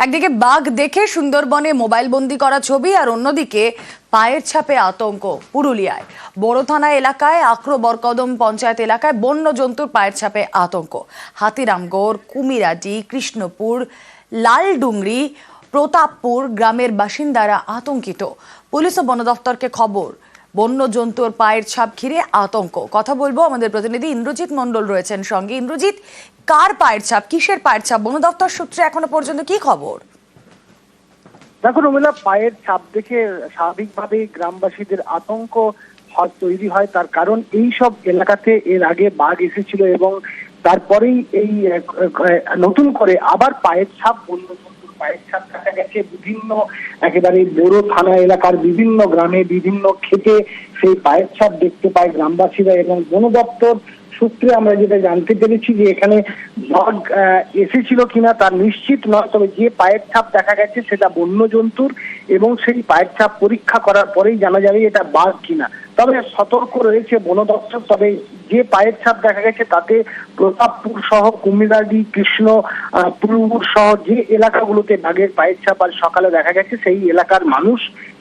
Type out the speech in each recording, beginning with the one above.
একদিকে বাঘ দেখে সুন্দরবনে মোবাইল বন্দি করা ছবি, আর অন্যদিকে পায়ের ছাপে আতঙ্ক পুরুলিয়ায় বড় থানা এলাকায় আক্রবরকদম পঞ্চায়েত এলাকায় বন্য জন্তুর পায়ের ছাপে আতঙ্ক। হাতিরামগড়, কুমিরাটি, কৃষ্ণপুর, লালডুংরি, প্রতাপপুর গ্রামের বাসিন্দারা আতঙ্কিত। পুলিশ ও বন দফতরকে খবর, বন্য জন্তুর পায়ের ছাপ ঘিরে আতঙ্ক। কথা বলবো, আমাদের প্রতিনিধি ইন্দ্রজিৎ মণ্ডল রয়েছেন সঙ্গে। ইন্দ্রজিৎ, কার পায়ের ছাপ, কিসের পায়ের ছাপ, বন দপ্তর সূত্রে এখনো পর্যন্ত কি খবর? দেখো রমিলা, পায়ের ছাপ দেখে স্বাভাবিকভাবেই গ্রামবাসীদের আতঙ্ক তৈরি হয়। তার কারণ এই সব এলাকাতে এর আগে বাঘ এসেছিল এবং তারপরেই এই নতুন করে আবার পায়ের ছাপ, বন্য জন্তুর পায়ের ছাপ দেখা গেছে বিভিন্ন একেবারে বড় থানা এলাকার বিভিন্ন গ্রামে, বিভিন্ন ক্ষেতে সেই পায়ের ছাপ দেখতে পায় গ্রামবাসীরা। এবং বন দপ্তর সূত্রে আমরা যেটা জানতে পেরেছি যে এখানে বাঘ এসেছিল কিনা তার নিশ্চিত নয়, তবে যে পায়ের ছাপ দেখা গেছে সেটা বন্য জন্তুর এবং সেই পায়ের ছাপ পরীক্ষা করার পরেই জানা যাবে এটা বাঘ কিনা। তবে সতর্ক রয়েছে বন দপ্তর। তবে যে পায়ের ছাপ দেখা গেছে তাতে প্রতাপপুর সহ কুমিরাডি, কৃষ্ণপুর সহ যে এলাকাগুলোতে বাঘের পায়ের ছাপ আজ সকালে দেখা গেছে, সেই এলাকার মানুষ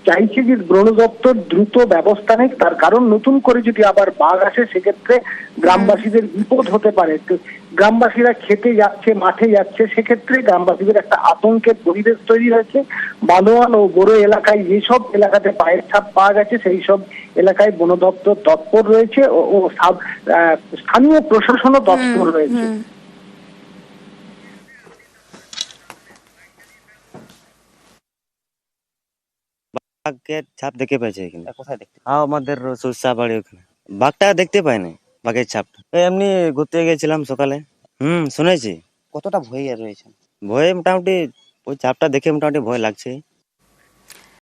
চাইছে যে বন দপ্তর দ্রুত ব্যবস্থা নেয়। তার কারণ নতুন করে যদি আবার বাঘ আসে সেক্ষেত্রে গ্রামবাসীদের বিপদ হতে পারে। গ্রামবাসীরা খেতে যাচ্ছে, মাঠে যাচ্ছে, সেক্ষেত্রে গ্রামবাসীদের একটা আতঙ্কের পরিবেশ তৈরি হয়েছে। বানোয়ান ও বড় এলাকায় যেসব এলাকাতে পায়ের ছাপ পাওয়া গেছে সেই সব এলাকায় বন দপ্তর তৎপর রয়েছে ও স্থানীয় প্রশাসনও তৎপর রয়েছে। বাঘের ছাপ দেখতে পেয়েছে এখানে। কোথায় দেখতে? আমাদের সরষা বাড়ি ওখানে। বাঘটা দেখতে পাই না, বাঘের ছাপটা এমনি ঘুরতে গেছিলাম সকালে। শুনেছি। কতটা ভয়ে রয়েছেন? ভয়ে মোটামুটি ওই ছাপটা দেখে মোটামুটি ভয় লাগছে।